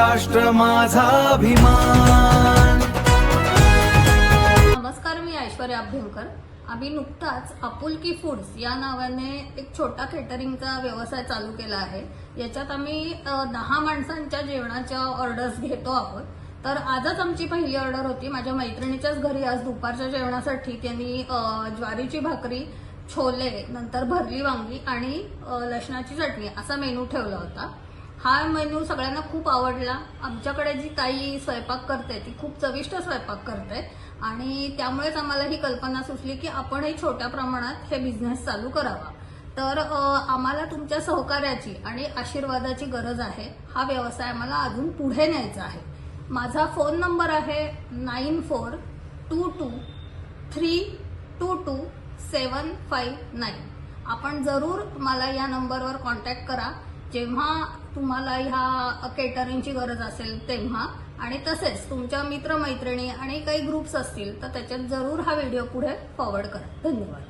महाराष्ट्र माझा अभिमान। नमस्कार, मी ऐश्वर्या अभ्यंकर। आम्ही नुकताच आपुलकी फूड्स या नावाने एक छोटा केटरिंगचा व्यवसाय चालू केला आहे। याच्यात आम्ही 10 माणसांच्या जेवणाच्या ऑर्डर्स घेतो आहोत। तर आजच आमची पहिली ऑर्डर होती। माझ्या मैत्रिणीच्याच घरी आज दुपारच्या जेवणासाठी त्यांनी ज्वारीची भाकरी, छोले, नंतर भरली वांगी आणि लसणाची चटणी असा मेनू ठेवला होता। हा मेनू सगळ्यांना खूप आवडला। आमच्याकडे जी ताई स्वयंपाक करते ती खूप चविष्ट स्वयंपाक करते आणि त्यामुळेच आम्हाला ही कल्पना सुचली की आपणही छोट्या प्रमाणात हे बिझनेस चालू करावा। तर आम्हाला तुमच्या सहकार्याची आणि आशीर्वादाची गरज आहे। हा व्यवसाय आम्हाला अजून पुढे न्यायचा आहे। माझा फोन नंबर आहे 9422322759। आपण जरूर मला या नंबरवर कॉन्टॅक्ट करा जेव्हा तुम्हाला ह्या केटरिंगची गरज असेल तेव्हा। आणि तसेच तुमच्या मित्रमैत्रिणी आणि काही ग्रुप्स असतील तर त्याच्यात जरूर हा व्हिडिओ पुढे फॉरवर्ड करा। धन्यवाद।